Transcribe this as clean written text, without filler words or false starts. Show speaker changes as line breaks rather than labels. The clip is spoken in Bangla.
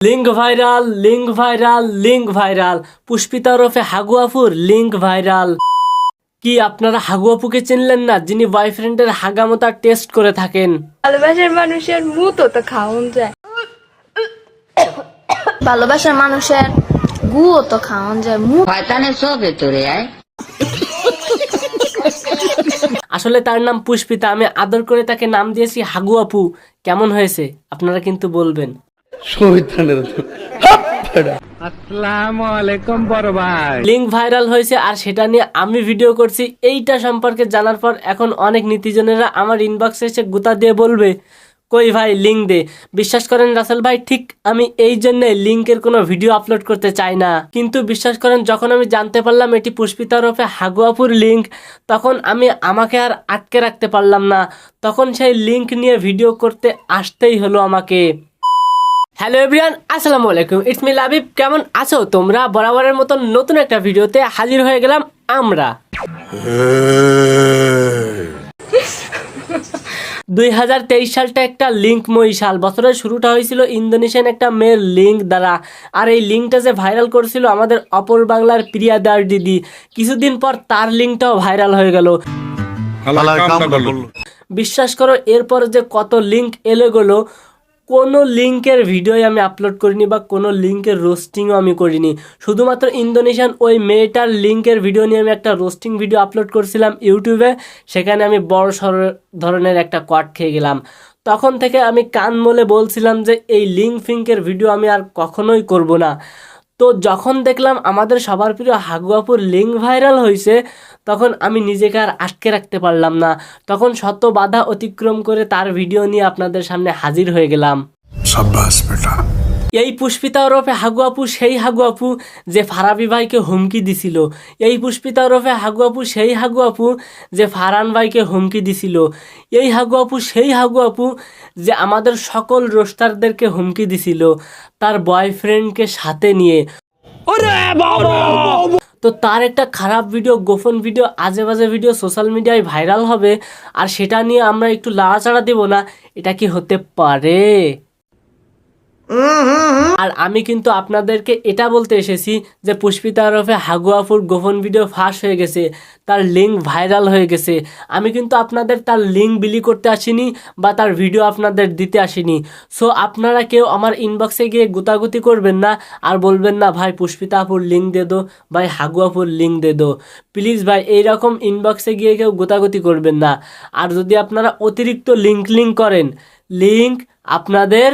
Link viral, link viral, link viral. Pushpita ওরফে হাগু আপুর লিঙ্ক ভাইরাল। কি আপনারা হাগু আপুকে চিনলেন না, যিনি বয়ফ্রেন্ডের হাগামতা টেস্ট করে থাকেন?
ভালোবাসার মানুষের মুতো তো খাওয়ান যায়,
ভালোবাসার মানুষের গুও তো খাওয়ান যায়, মুখ
শয়তানের সব ভেতরে আয়।
আসলে তার নাম পুষ্পিতা, আমি আদর করে তাকে নাম দিয়েছি হাগু আপু। কেমন হয়েছে আপনারা কিন্তু বলবেন। লিঙ্ক ভাইরাল হয়েছে আর সেটা নিয়ে আমি ভিডিও করছি। এইটা সম্পর্কে জানার পর এখন অনেক নীতিজনেরা আমার ইনবক্সে এসে গুতা দিয়ে বলবে, কই ভাই লিঙ্ক দে। বিশ্বাস করেন রাসেল ভাই, ঠিক আমি এই জন্য লিঙ্কের কোনো ভিডিও আপলোড করতে চাই না। কিন্তু বিশ্বাস করেন, যখন আমি জানতে পারলাম এটি পুষ্পিতার ওরফে হাগু আপুর লিঙ্ক, তখন আমাকে আর আটকে রাখতে পারলাম না। তখন সেই লিঙ্ক নিয়ে ভিডিও করতে আসতেই হলো আমাকে। হ্যালো এভরিওয়ান, আসসালামু আলাইকুম, ইটস মি লাবিব। কেমন আছো তোমরা? বরাবরের মতো নতুন একটা ভিডিওতে হাজির হয়ে গেলাম আমরা। 2023 সালটা একটা লিঙ্কময়ী সাল। বছরের শুরুটা হয়েছিল ইন্দোনেশিয়ান একটা মেয়ের লিঙ্ক দ্বারা। আর এই লিঙ্কটা যে ভাইরাল করছিল আমাদের অপর বাংলার প্রিয়াদার দিদি, কিছুদিন পর তার লিঙ্কটাও ভাইরাল হয়ে গেল। বিশ্বাস করো, এরপর যে কত লিঙ্ক এলে গেলো, কোনো লিঙ্কের ভিডিও আমি আপলোড করিনি বা কোনো লিঙ্কের রোস্টিংও আমি করিনি। শুধুমাত্র ইন্দোনেশিয়ান ওই মেয়েটার লিঙ্কের ভিডিও নিয়ে আমি একটা রোস্টিং ভিডিও আপলোড করছিলাম ইউটিউবে। সেখানে আমি বড় ধরনের একটা কট খেয়ে গেলাম। তখন থেকে আমি কান মলে বলছিলাম যে এই লিঙ্ক ফিঙ্কের ভিডিও আমি আর কখনোই করব না। তো যখন দেখলাম আমাদের সবার প্রিয় হাগু আপুর লিঙ্ক ভাইরাল হয়েছে, তখন আমি নিজেকে আর আটকে রাখতে পারলাম না। তখন শত বাধা অতিক্রম করে তার ভিডিও নিয়ে আপনাদের সামনে হাজির হয়ে গেলাম।
शाबाश बेटा।
এই পুষ্পিতা ওরফে হাগু আপু সেই হাগু আপু যে ফারাবি ভাইকে হুমকি দিছিল। এই পুষ্পিতা ওরফে হাগু আপু সেই হাগু আপু যে ফারহান ভাইকে হুমকি দিছিল। এই হাগু আপু সেই হাগু আপু যে আমাদের সকল রোস্টারদেরকে হুমকি দিছিল তার বয়ফ্রেন্ডকে সাথে নিয়ে। তো তার একটা খারাপ ভিডিও, গোপন ভিডিও, আজে বাজে ভিডিও সোশ্যাল মিডিয়ায় ভাইরাল হবে, আর সেটা নিয়ে আমরা একটু লাড়াচাড়া দেব না? এটা কি হতে পারে? আর আমি কিন্তু আপনাদেরকে এটা বলতে এসেছি যে পুষ্পিতা ওরফে হাগু আপুর গোপন ভিডিও ফাঁস হয়ে গেছে, তার লিঙ্ক ভাইরাল হয়ে গেছে। আমি কিন্তু আপনাদের তার লিঙ্ক বিলি করতে আসিনি বা তার ভিডিও আপনাদের দিতে আসিনি। সো আপনারা কেউ আমার ইনবক্সে গিয়ে গুতাগুতি করবেন না আর বলবেন না ভাই পুষ্পিতা আপুর লিঙ্ক দে দো, ভাই হাগু আপুর লিঙ্ক দে দো। প্লিজ ভাই এইরকম ইনবক্সে গিয়ে কেউ গুতাগুতি করবেন না। আর যদি আপনারা অতিরিক্ত লিঙ্ক করেন, লিঙ্ক আপনাদের